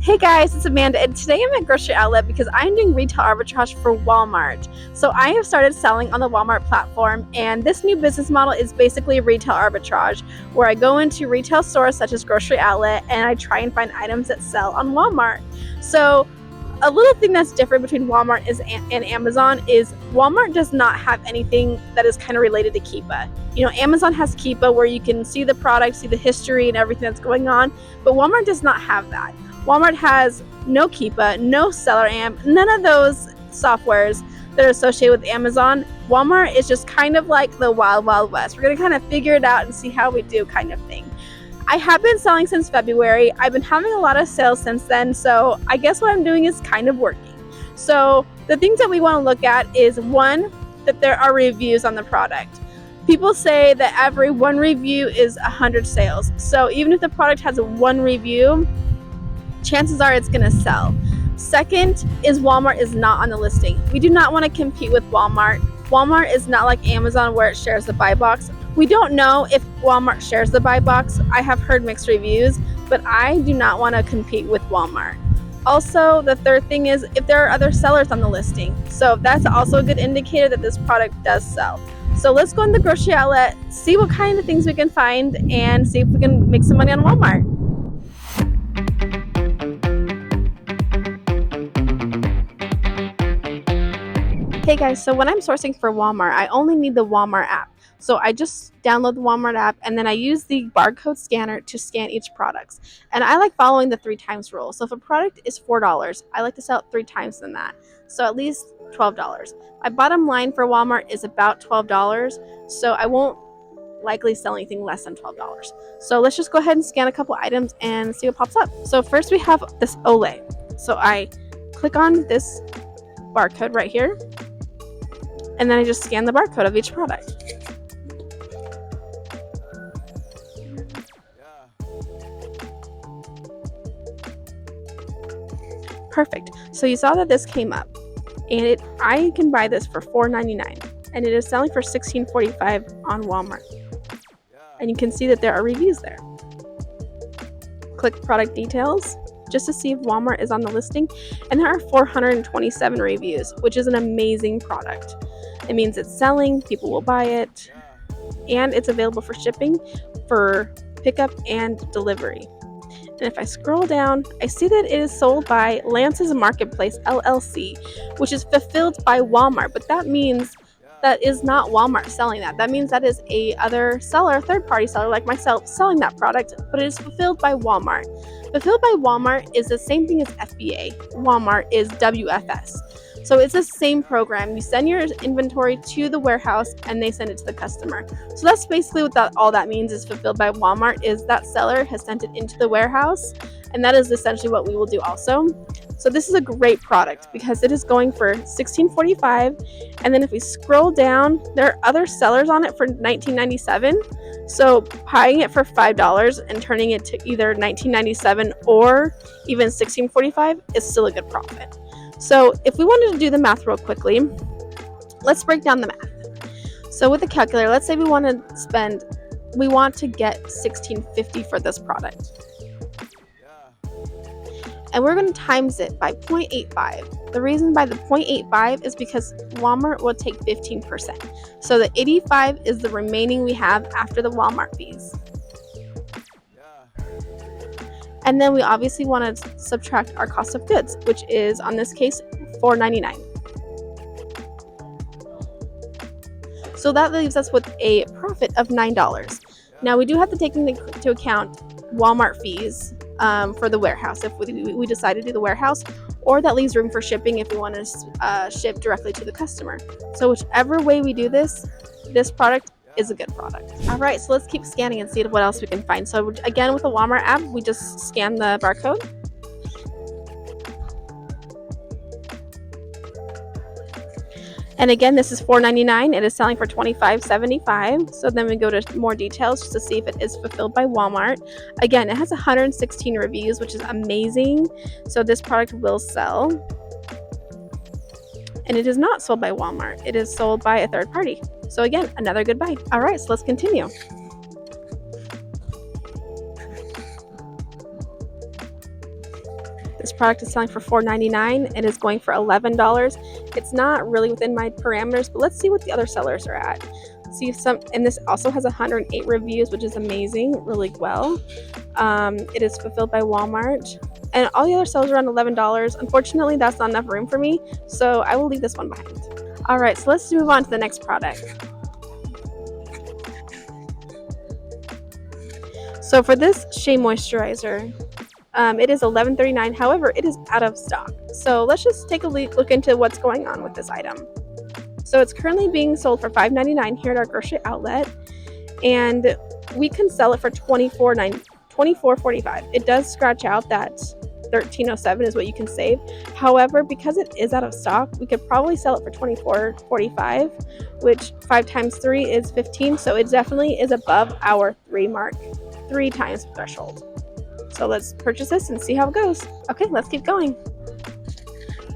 Hey guys, it's Amanda, and today I'm at Grocery Outlet because I'm doing retail arbitrage for Walmart. So I have started selling on the Walmart platform, and this new business model is basically retail arbitrage, where I go into retail stores such as Grocery Outlet and I try and find items that sell on Walmart. So a little thing that's different between Walmart and Amazon is Walmart does not have anything that is kind of related to Keepa. You know, Amazon has Keepa where you can see the product, see the history and everything that's going on, but Walmart does not have that. Walmart has no Keepa, no Seller Amp, none of those softwares that are associated with Amazon. Walmart is just kind of like the wild, wild west. We're going to kind of figure it out and see how we do kind of thing. I have been selling since February. I've been having a lot of sales since then, so I guess what I'm doing is kind of working. So the things that we want to look at is, one, that there are reviews on the product. People say that every one review is 100 sales. So even if the product has a one review, chances are it's going to sell. Second is Walmart is not on the listing. We do not want to compete with Walmart. Walmart is not like Amazon where it shares the buy box. We don't know if Walmart shares the buy box. I have heard mixed reviews, but I do not want to compete with Walmart. Also, the third thing is if there are other sellers on the listing. So that's also a good indicator that this product does sell. So let's go in the grocery outlet, see what kind of things we can find, and see if we can make some money on Walmart. Hey guys, so when I'm sourcing for Walmart, I only need the Walmart app. So I just download the Walmart app and then I use the barcode scanner to scan each product. And I like following the 3 times rule. So if a product is $4, I like to sell it 3 times than that. So at least $12. My bottom line for Walmart is about $12. So I won't likely sell anything less than $12. So let's just go ahead and scan a couple items and see what pops up. So first we have this Olay. So I click on this barcode right here. And then I just scan the barcode of each product. Perfect. So you saw that this came up, and I can buy this for $4.99, and it is selling for $16.45 on Walmart. And you can see that there are reviews there. Click product details just to see if Walmart is on the listing, and there are 427 reviews, which is an amazing product. It means it's selling, people will buy it, and it's available for shipping, for pickup, and delivery. And if I scroll down, I see that it is sold by Lance's Marketplace, LLC, which is fulfilled by Walmart, but that means that is not Walmart selling that. That means that is a other seller, third-party seller like myself, selling that product, but it is fulfilled by Walmart. Fulfilled by Walmart is the same thing as FBA. Walmart is WFS. So it's the same program. You send your inventory to the warehouse and they send it to the customer. So that's basically what all that means is fulfilled by Walmart, is that seller has sent it into the warehouse, and that is essentially what we will do also. So this is a great product because it is going for $16.45, and then if we scroll down, there are other sellers on it for $19.97. So buying it for $5 and turning it to either $19.97 or even $16.45 is still a good profit. So if we wanted to do the math real quickly, let's break down the math. So with the calculator, let's say we want to get $16.50 for this product. And we're going to times it by 0.85. The reason by the 0.85 is because Walmart will take 15%. So the 85 is the remaining we have after the Walmart fees. And then we obviously want to subtract our cost of goods, which is, on this case, $4.99. So that leaves us with a profit of $9. Now, we do have to take into account Walmart fees for the warehouse if we decide to do the warehouse, or that leaves room for shipping if we want to ship directly to the customer. So whichever way we do this product is a good product. All right, so let's keep scanning and see what else we can find. So again, with the Walmart app, we just scan the barcode. And again, this is $4.99. It is selling for $25.75. So then we go to more details just to see if it is fulfilled by Walmart. Again, it has 116 reviews, which is amazing. So this product will sell. And it is not sold by Walmart. It is sold by a third party. So again, another good buy. All right, so let's continue. This product is selling for $4.99. It is going for $11. It's not really within my parameters, but let's see what the other sellers are at. See if some, and this also has 108 reviews, which is amazing, really well. It is fulfilled by Walmart, and all the other sellers are around $11. Unfortunately, that's not enough room for me, so I will leave this one behind. All right, so let's move on to the next product. So for this Shea Moisturizer, it is $11.39. However, it is out of stock. So let's just take a look into what's going on with this item. So it's currently being sold for $5.99 here at our grocery outlet, and we can sell it for $24.45. It does scratch out that $13.07 is what you can save. However, because it is out of stock, we could probably sell it for $24.45, which 5 times 3 is 15. So it definitely is above our 3 times threshold. So let's purchase this and see how it goes. Okay, let's keep going.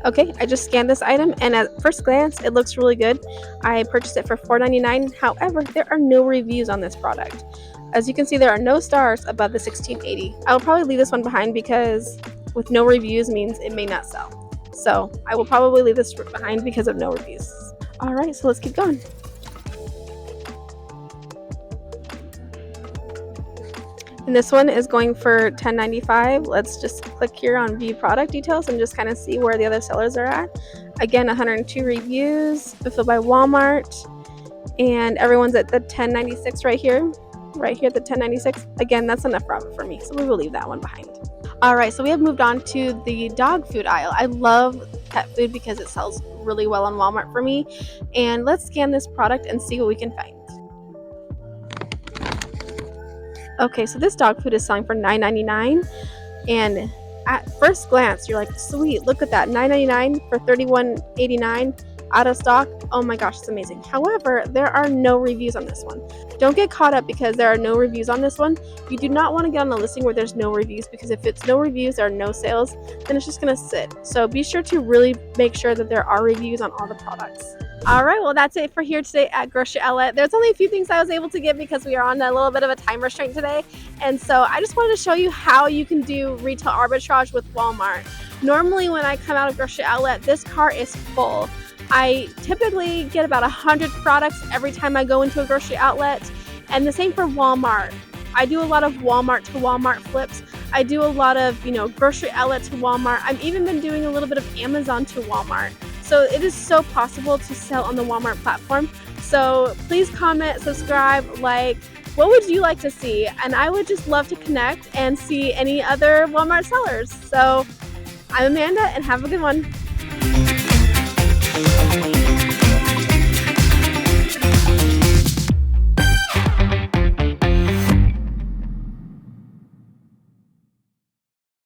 Okay, I just scanned this item, and at first glance, it looks really good. I purchased it for $4.99. However, there are no reviews on this product. As you can see, there are no stars above the 1680. I will probably leave this one behind because with no reviews means it may not sell. So I will probably leave this behind because of no reviews. All right, so let's keep going. And this one is going for $10.95. Let's just click here on view product details and just kind of see where the other sellers are at. Again, 102 reviews, fulfilled by Walmart, and everyone's at the $10.96 right here at the $10.96. Again, that's enough profit for me, so we will leave that one behind. All right, so we have moved on to the dog food aisle. I love pet food because it sells really well on Walmart for me. And let's scan this product and see what we can find. Okay, so this dog food is selling for $9.99, and at first glance, you're like, sweet, look at that, $9.99 for $31.89, out of stock. Oh my gosh, it's amazing. However, there are no reviews on this one. Don't get caught up because there are no reviews on this one. You do not want to get on a listing where there's no reviews, because if it's no reviews, there are no sales, then it's just going to sit. So be sure to really make sure that there are reviews on all the products. All right, well, that's it for here today at Grocery Outlet. There's only a few things I was able to get because we are on a little bit of a time restraint today. And so I just wanted to show you how you can do retail arbitrage with Walmart. Normally when I come out of Grocery Outlet, this cart is full. I typically get about 100 products every time I go into a grocery outlet. And the same for Walmart. I do a lot of Walmart to Walmart flips. I do a lot of, grocery outlet to Walmart. I've even been doing a little bit of Amazon to Walmart. So it is so possible to sell on the Walmart platform. So please comment, subscribe, like. What would you like to see? And I would just love to connect and see any other Walmart sellers. So I'm Amanda, and have a good one.